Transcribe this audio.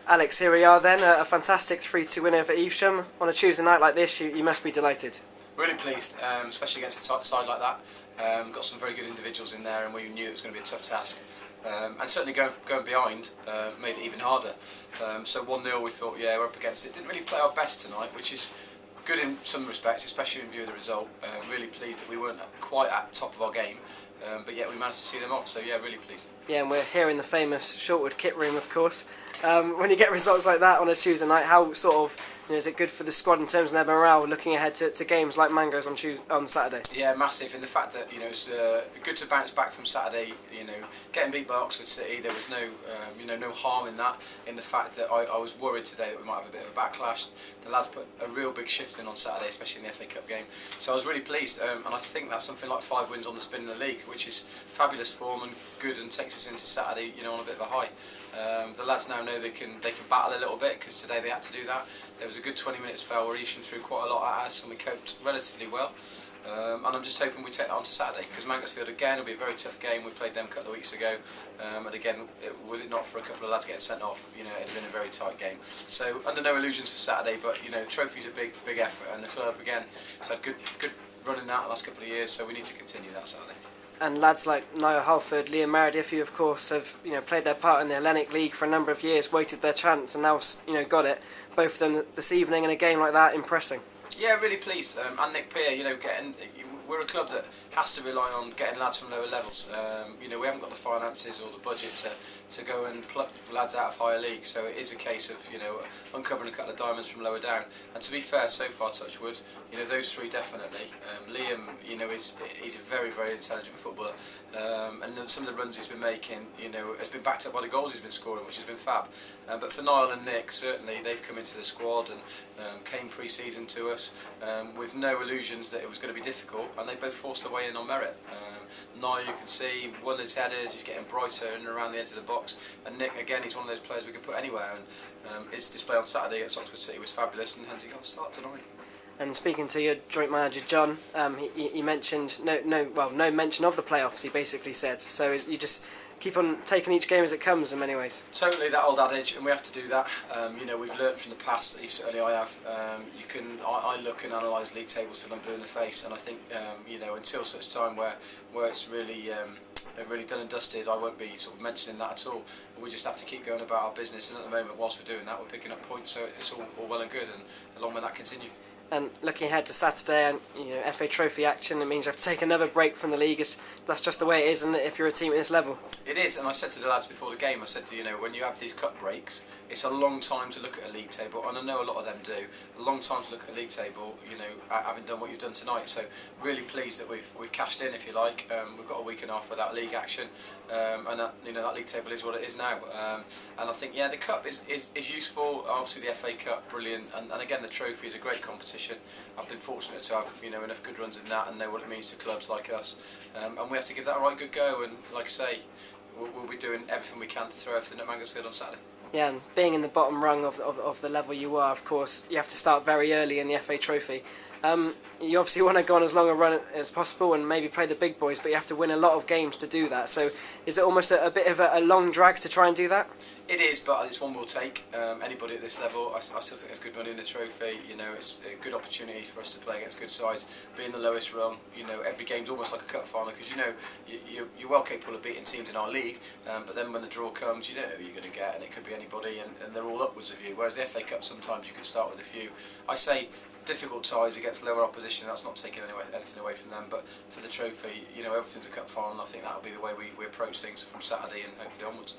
Alex, here we are then, a fantastic 3-2 win over Evesham. On a Tuesday night like this, you must be delighted. Really pleased, especially against a side like that. Got some very good individuals in there, and we knew it was going to be a tough task. And certainly going behind made it even harder. So 1-0, we thought, yeah, we're up against it. Didn't really play our best tonight, which is good in some respects, especially in view of the result. Really pleased that we weren't quite at the top of our game, but yet we managed to see them off. So yeah, really pleased. Yeah, and we're here in the famous Shortwood kit room, of course. When you get results like that on a Tuesday night, how sort of is it good for the squad in terms of their morale, looking ahead to games like Mango's on Saturday? Yeah, massive. In the fact that it's good to bounce back from Saturday. Getting beat by Oxford City, there was no harm in that. In the fact that I was worried today that we might have a bit of a backlash. The lads put a real big shift in on Saturday, especially in the FA Cup game. So I was really pleased, and I think that's something like 5 wins on the spin in the league, which is fabulous form and good, and takes us into Saturday, on a bit of a high. The lads now know they can battle a little bit, because today they had to do that. There was a good 20-minute spell where Evesham threw quite a lot at us, and we coped relatively well. And I'm just hoping we take that on to Saturday, because Mangotsfield again will be a very tough game. We played them a couple of weeks ago, and again, was it not for a couple of lads getting sent off, it'd have been a very tight game. So under no illusions for Saturday, but the trophy's a big effort, and the club again has had good run in that the last couple of years, so we need to continue that Saturday. And lads like Halford, Liam Meredith, who of course have played their part in the Hellenic League for a number of years, waited their chance and now got it. Both of them this evening in a game like that, impressing. Yeah, really pleased. And Nick Pierre, we're a club that has to rely on getting lads from lower levels. We haven't got the finances or the budget to go and pluck lads out of higher leagues, so it is a case of uncovering a couple of diamonds from lower down. And to be fair, so far, touch wood, those three definitely. Liam, he's a very intelligent footballer, and some of the runs he's been making, has been backed up by the goals he's been scoring, which has been fab. But for Niall and Nick, certainly they've come into the squad and came pre-season to us with no illusions that it was going to be difficult, and they both forced their way in on merit. Niall, you can see, one of his headers, he's getting brighter in and around the edge of the box, and Nick, again, he's one of those players we can put anywhere, and his display on Saturday at Oxford City was fabulous, and hence he got a start tonight. And speaking to your joint manager John, he mentioned no mention of the playoffs. He basically said, so you just keep on taking each game as it comes in many ways. Totally, that old adage, and we have to do that. We've learnt from the past, certainly I have. I look and analyse league tables till I'm blue in the face, and I think until such time where it's really done and dusted, I won't be sort of mentioning that at all. We just have to keep going about our business, and at the moment, whilst we're doing that, we're picking up points, so it's all well and good, and along with that, continue. And looking ahead to Saturday and FA Trophy action, it means you have to take another break from the league. That's just the way it is, isn't it, if you're a team at this level? It is, and I said to the lads before the game, I said, when you have these cup breaks, it's a long time to look at a league table, and I know a lot of them do. A long time to look at a league table, having done what you've done tonight. So really pleased that we've cashed in, if you like. We've got a week and a half without league action, and that league table is what it is now. And I think the cup is useful. Obviously the FA Cup, brilliant, and again the trophy is a great competition. I've been fortunate to have enough good runs in that and know what it means to clubs like us, and we have to give that a right good go. And like I say, we'll be doing everything we can to throw everything at Mangotsfield on Saturday. Yeah, and being in the bottom rung of the level you are, of course, you have to start very early in the FA Trophy. You obviously want to go on as long a run as possible and maybe play the big boys, but you have to win a lot of games to do that. So is it almost a bit of a long drag to try and do that? It is, but it's one we'll take. Anybody at this level, I still think there's good money in the trophy. It's a good opportunity for us to play against good sides, be in the lowest rung. Every game's almost like a cup final, because you're well capable of beating teams in our league, but then when the draw comes, you don't know who you're going to get, and it could be anybody, and they're all upwards of you. Whereas the FA Cup, sometimes you can start with a few. I say difficult ties against lower opposition, that's not taking anything away from them, but for the trophy, everything's a cup final, and I think that'll be the way we approach things from Saturday and hopefully onwards.